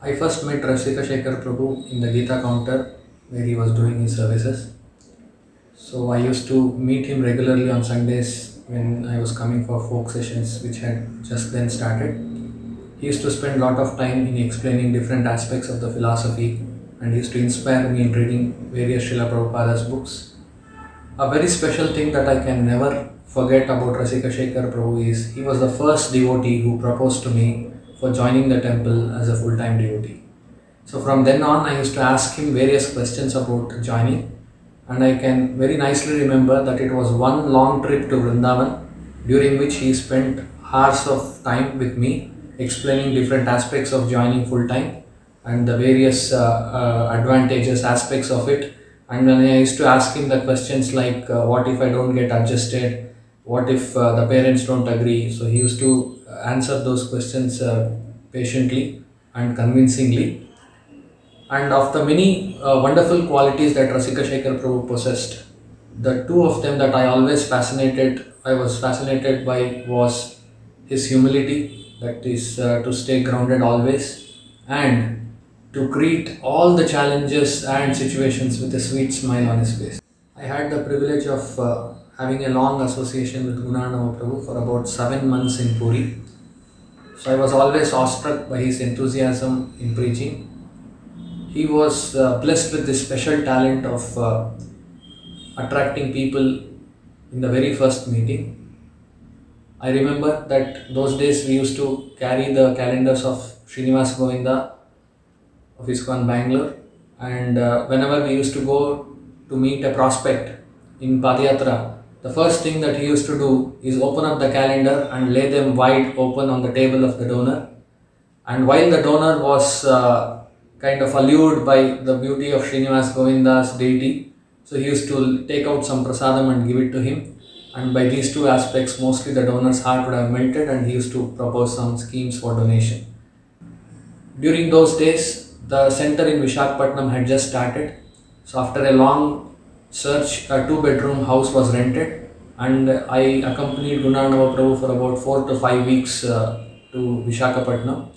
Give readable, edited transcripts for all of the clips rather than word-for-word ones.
I first met Rasika Shekhar Prabhu in the Gita counter where he was doing his services. So I used to meet him regularly on Sundays when I was coming for folk sessions which had just then started. He used to spend a lot of time in explaining different aspects of the philosophy and he used to inspire me in reading various Srila Prabhupada's books. A very special thing that I can never forget about Rasika Shekhar Prabhu is he was the first devotee who proposed to me for joining the temple as a full-time devotee. So from then on I used to ask him various questions about joining, and I can very nicely remember that it was one long trip to Vrindavan during which he spent hours of time with me explaining different aspects of joining full-time and the various advantages aspects of it. And when I used to ask him the questions like what if I don't get adjusted, what if the parents don't agree, so he used to answer those questions patiently and convincingly. And of the many wonderful qualities that Rasika Shekhar Prabhu possessed, the two of them that I was fascinated by was his humility, that is to stay grounded always, and to greet all the challenges and situations with a sweet smile on his face. I had the privilege of having a long association with Gunanama Prabhu for about 7 months in Puri. So I was always awestruck by his enthusiasm in preaching. He was blessed with this special talent of attracting people in the very first meeting. I remember that those days we used to carry the calendars of Srinivas Govinda of ISKCON Bangalore, and whenever we used to go to meet a prospect in Padayatra, the first thing that he used to do is open up the calendar and lay them wide open on the table of the donor. And while the donor was kind of allured by the beauty of Srinivas Govinda's deity, so he used to take out some prasadam and give it to him. And by these two aspects, mostly the donor's heart would have melted and he used to propose some schemes for donation. During those days, the center in Vishakhapatnam had just started. So after a long search, a two-bedroom house was rented and I accompanied Gunanama Prabhu for about 4 to 5 weeks to Vishakhapatnam.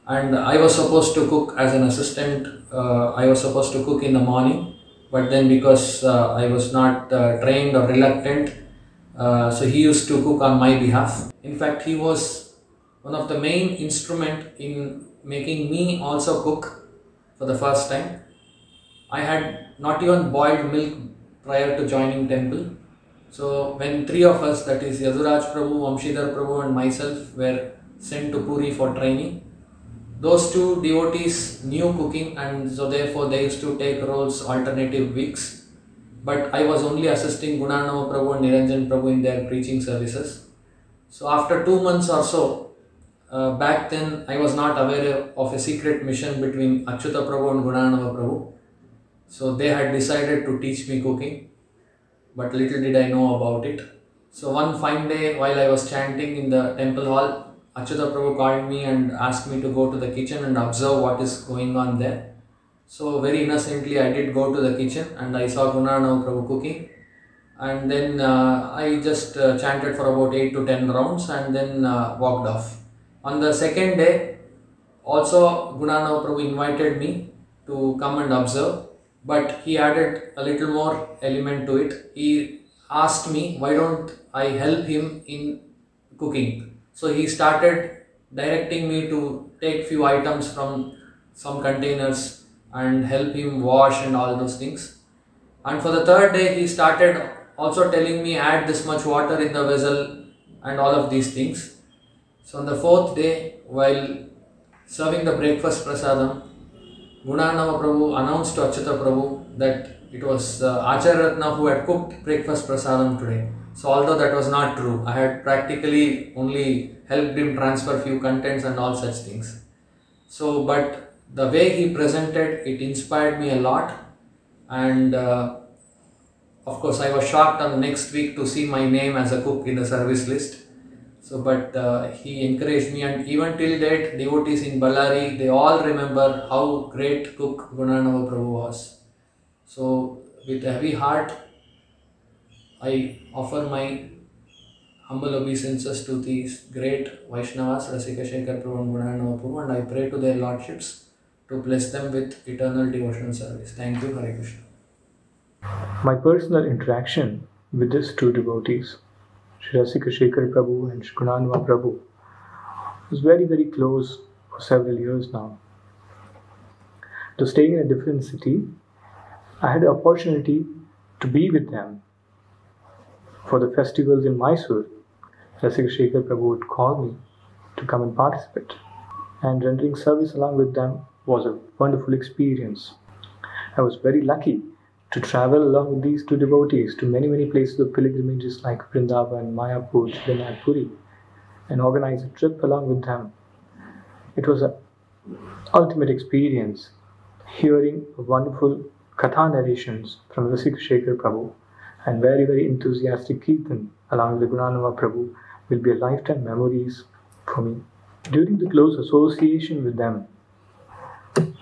And I was supposed to cook as an assistant. I was supposed to cook in the morning, but then because I was not trained or reluctant, so he used to cook on my behalf. In fact, he was one of the main instrument in making me also cook for the first time. I had not even boiled milk prior to joining temple. So when three of us, that is Yaduraj Prabhu, Vamshidhar Prabhu and myself, were sent to Puri for training, those two devotees knew cooking and so therefore they used to take roles alternative weeks. But I was only assisting Gunanama Prabhu and Niranjan Prabhu in their preaching services. So after 2 months or so, back then I was not aware of a secret mission between Achyuta Prabhu and Gunanama Prabhu. So they had decided to teach me cooking, but little did I know about it. So one fine day while I was chanting in the temple hall, Achyuta Prabhu called me and asked me to go to the kitchen and observe what is going on there. So very innocently I did go to the kitchen and I saw Gunanama Prabhu cooking, and then I just chanted for about 8 to 10 rounds and then walked off. On the second day also Gunanama Prabhu invited me to come and observe, but he added a little more element to it. He asked me why don't I help him in cooking. So he started directing me to take few items from some containers and help him wash and all those things. And for the third day he started also telling me add this much water in the vessel and all of these things. So on the fourth day, while serving the breakfast prasadam, Gunanama Prabhu announced to Achyuta Prabhu that it was Acharya Ratna who had cooked breakfast prasadam today. So although that was not true, I had practically only helped him transfer few contents and all such things. So but the way he presented, it inspired me a lot, and of course I was shocked on the next week to see my name as a cook in the service list. So but he encouraged me, and even till date devotees in Ballari, they all remember how great cook Gunanama Prabhu was. So with a heavy heart I offer my humble obeisances to these great Vaishnavas, Rasika Shekhar Prabhu and Gunanama Prabhu, and I pray to their lordships to bless them with eternal devotional service. Thank you, Hare Krishna. My personal interaction with these two devotees, Sri Rasika Shekhar Prabhu and Sri Gunanava Prabhu, was very, very close for several years now. Though staying in a different city, I had the opportunity to be with them for the festivals in Mysore. Rasika Shekhar Prabhu would call me to come and participate, and rendering service along with them was a wonderful experience. I was very lucky to travel along with these two devotees to many, many places of pilgrimages like Vrindavan, Mayapur, Jagannath Puri, and organize a trip along with them. It was an ultimate experience hearing wonderful katha narrations from Rasika Shekhar Prabhu and very, very enthusiastic kirtan along with Gunanava Prabhu will be a lifetime memories for me. During the close association with them,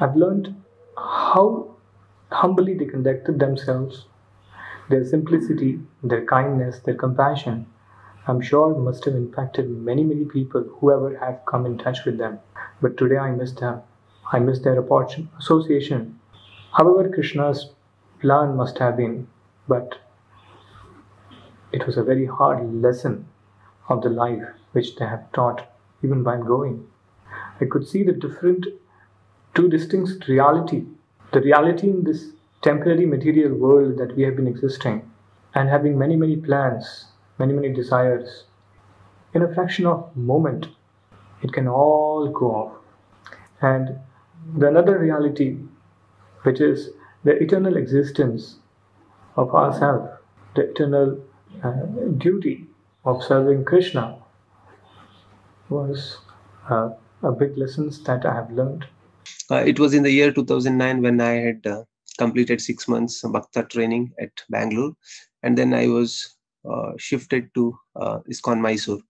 I've learned how humbly they conducted themselves, their simplicity, their kindness, their compassion. I'm sure must have impacted many, many people whoever have come in touch with them. But today I miss them. I miss their association. However, Krishna's plan must have been, but it was a very hard lesson of the life which they have taught even while going. I could see the different, two distinct reality. The reality in this temporary material world that we have been existing and having many, many plans, many, many desires. In a fraction of a moment, it can all go off. And the another reality, which is the eternal existence of ourselves, the eternal duty of serving Krishna, was a big lessons that I have learned. It was in the year 2009 when I had completed 6 months Bhakta training at Bangalore, and then I was shifted to ISKCON Mysore.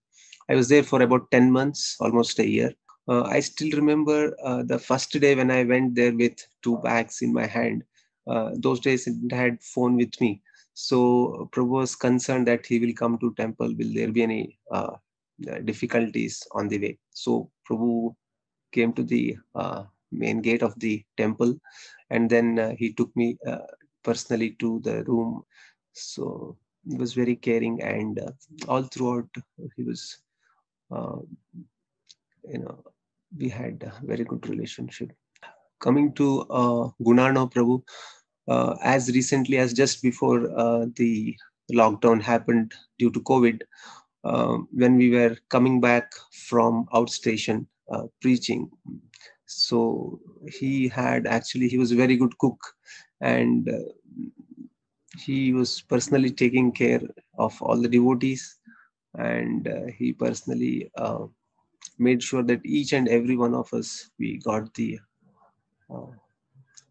I was there for about 10 months, almost a year. I still remember the first day when I went there with 2 bags in my hand. Those days I didn't had phone with me. So Prabhu was concerned that he will come to temple. Will there be any difficulties on the way? So Prabhu came to the main gate of the temple, and then he took me personally to the room. So he was very caring, and all throughout he was, uh, you know, we had a very good relationship. Coming to Gunano Prabhu, as recently as just before the lockdown happened due to COVID, when we were coming back from outstation preaching. So he was a very good cook, and he was personally taking care of all the devotees, and he personally made sure that each and every one of us, we got the uh,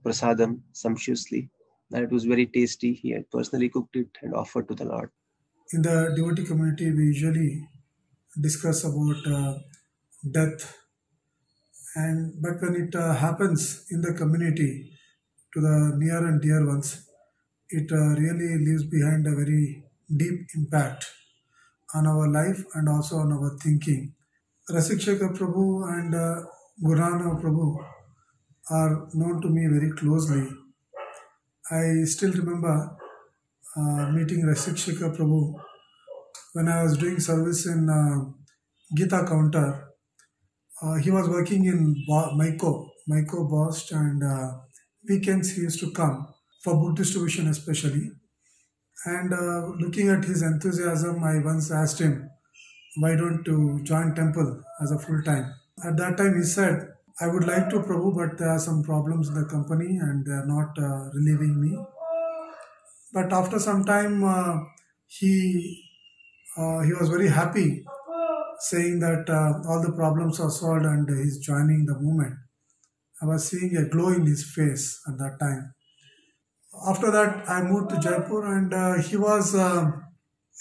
prasadam sumptuously, and it was very tasty. He had personally cooked it and offered to the Lord. In the devotee community, we usually discuss about death, and but when it happens in the community to the near and dear ones, it really leaves behind a very deep impact on our life and also on our thinking. Rasikshaka Prabhu and Gurana Prabhu are known to me very closely. I still remember meeting Rasikshaka Prabhu when I was doing service in Gita counter. He was working in Maiko Bost, and weekends he used to come for book distribution especially. And looking at his enthusiasm, I once asked him, why don't you join temple as a full time? At that time he said, I would like to Prabhu, but there are some problems in the company and they are not relieving me. But after some time, he was very happy, saying that all the problems are solved and he's joining the movement. I was seeing a glow in his face at that time. After that, I moved to Jaipur, and he was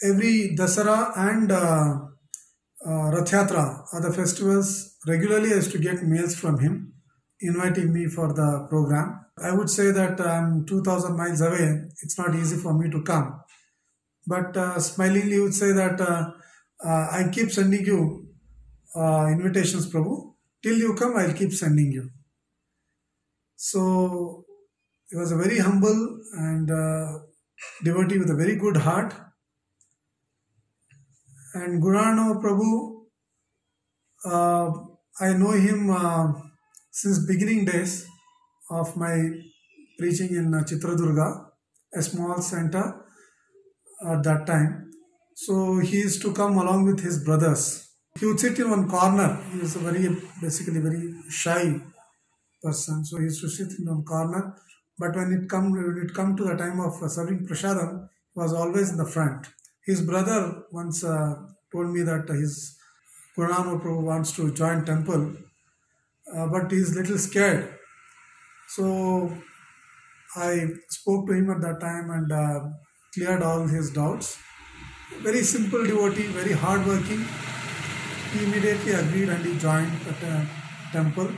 every Dasara and Rath Yatra, other festivals, regularly I used to get mails from him inviting me for the program. I would say that I'm 2000 miles away. It's not easy for me to come. But smilingly would say that I keep sending you invitations, Prabhu. Till you come, I'll keep sending you. So he was a very humble and devotee with a very good heart. And Gurano Prabhu, I know him since beginning days of my preaching in Chitradurga, a small center at that time. So he used to come along with his brothers. He would sit in one corner. He was a basically very shy person. So he used to sit in one corner. But when it come to the time of serving prasadam, he was always in the front. His brother once told me that his Gurunama Prabhu wants to join temple, but he is little scared. So I spoke to him at that time and cleared all his doubts. Very simple devotee, very hardworking. He immediately agreed and he joined the temple.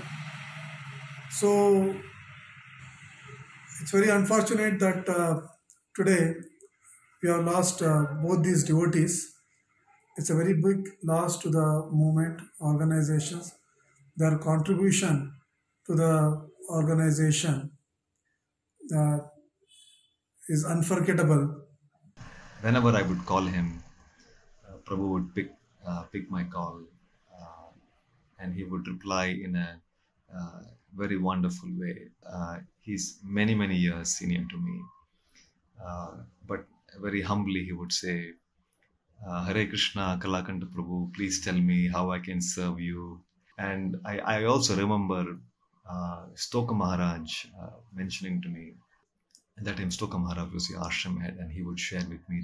So it's very unfortunate that today we have lost both these devotees. It's a very big loss to the movement, organizations. Their contribution to the organization is unforgettable. Whenever I would call him, Prabhu would pick my call, and he would reply in a very wonderful way. He's many years senior to me, but very humbly he would say, Hare Krishna, Kalakanta Prabhu, please tell me how I can serve you. And I also remember Stoka Maharaj mentioning to me. At that time, Stoka Maharaj was the ashram head, and he would share with me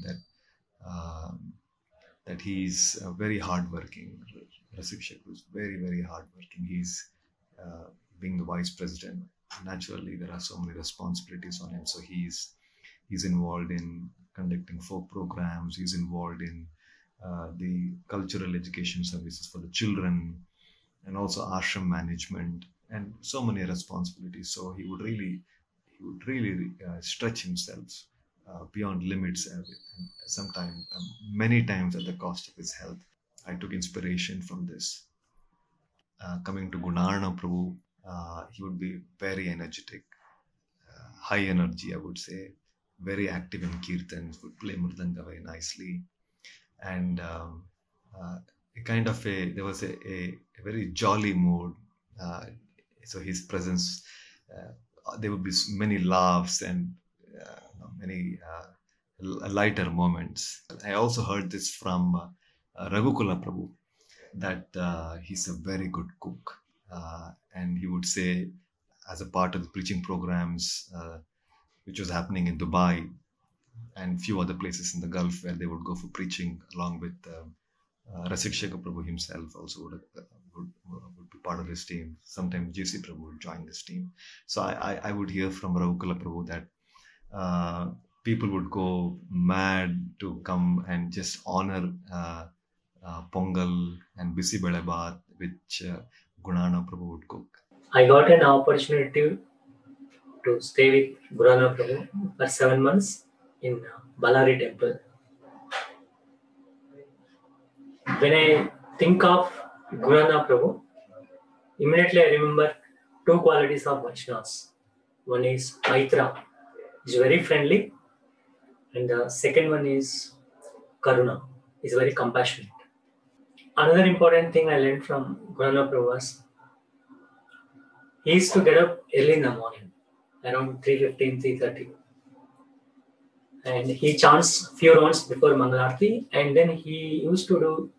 that he's very hardworking. Rasik Shekhar was very hardworking. He's being the vice president. Naturally, there are so many responsibilities on him. So he's involved in conducting folk programs. He's involved in the cultural education services for the children, and also ashram management, and so many responsibilities. So he would really stretch himself beyond limits, and sometimes, many times at the cost of his health. I took inspiration from this. Coming to Gunarna Prabhu, he would be very energetic, high energy, I would say, very active in kirtans, would play mridanga very nicely, and there was a very jolly mood. So his presence, there would be many laughs and many lighter moments. I also heard this from Raghukula Prabhu, that he's a very good cook, and he would say, as a part of the preaching programs which was happening in Dubai and few other places in the Gulf where they would go for preaching, along with Rasik Shekhar Prabhu himself also would be part of his team. Sometimes JC Prabhu would join this team. So I would hear from Raghukala Prabhu that people would go mad to come and just honor Pongal and Bisi Bele Bhat, which Gunarna Prabhu would cook. I got an opportunity to stay with Gurana Prabhu for 7 months in Ballari temple. When I think of Gurana Prabhu, immediately I remember two qualities of Vaishnavas. One is Maitra, is very friendly, and the second one is Karuna, is very compassionate. Another important thing I learned from Gurana Prabhu was he used to get up early in the morning, around 3:15, 3:30. And he chants few rounds before Mangalarti, and then he used to do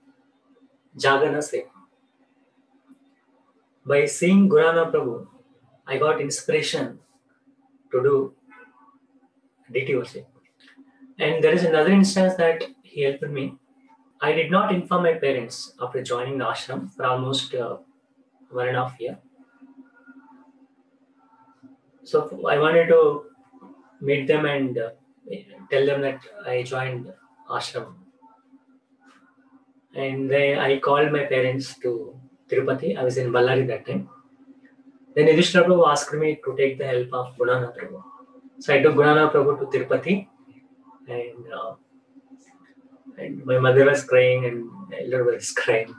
Jagana Seva. By seeing Gurana Prabhu, I got inspiration to do DT worship. And there is another instance that he helped me. I did not inform my parents after joining the ashram for almost 1.5 years. So I wanted to meet them and tell them that I joined ashram. And I called my parents to Tirupati. I was in Ballari that time. Then Yudhishthira Prabhu asked me to take the help of Gunana Prabhu. So I took Gunana Prabhu to Tirupati, and my mother was crying and the elder was crying.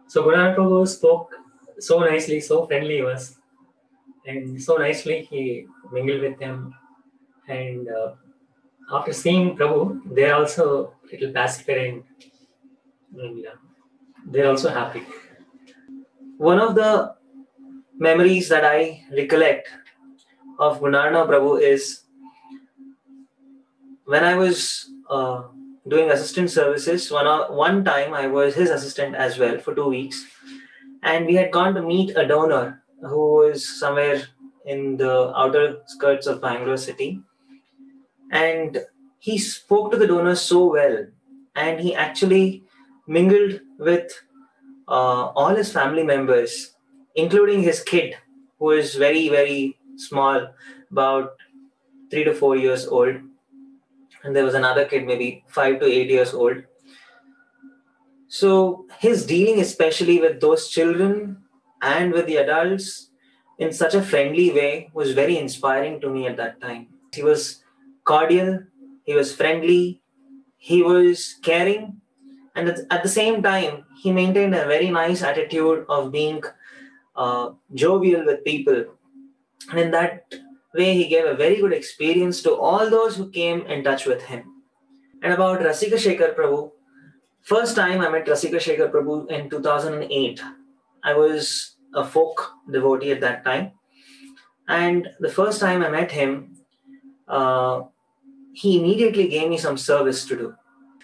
So Gunana Prabhu spoke so nicely, so friendly he was. and so nicely he mingled with them. And after seeing Prabhu, they're also a little pacified and they're also happy. One of the memories that I recollect of Gunarna Prabhu is when I was doing assistant services. One time I was his assistant as well for 2 weeks, and we had gone to meet a donor who was somewhere in the outer skirts of Bangalore city. And he spoke to the donor so well, and he actually mingled with all his family members, including his kid, who is very, very small, about 3 to 4 years old. And there was another kid, maybe 5 to 8 years old. So his dealing, especially with those children and with the adults, in such a friendly way, was very inspiring to me at that time. He was cordial, he was friendly, he was caring, and at the same time, he maintained a very nice attitude of being jovial with people. And in that way, he gave a very good experience to all those who came in touch with him. And about Rasika Shekhar Prabhu, first time I met Rasika Shekhar Prabhu in 2008. I was a folk devotee at that time. And the first time I met him, he immediately gave me some service to do.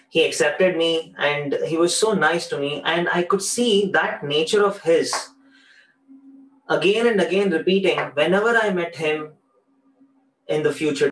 He accepted me and he was so nice to me. And I could see that nature of his again and again repeating whenever I met him in the future.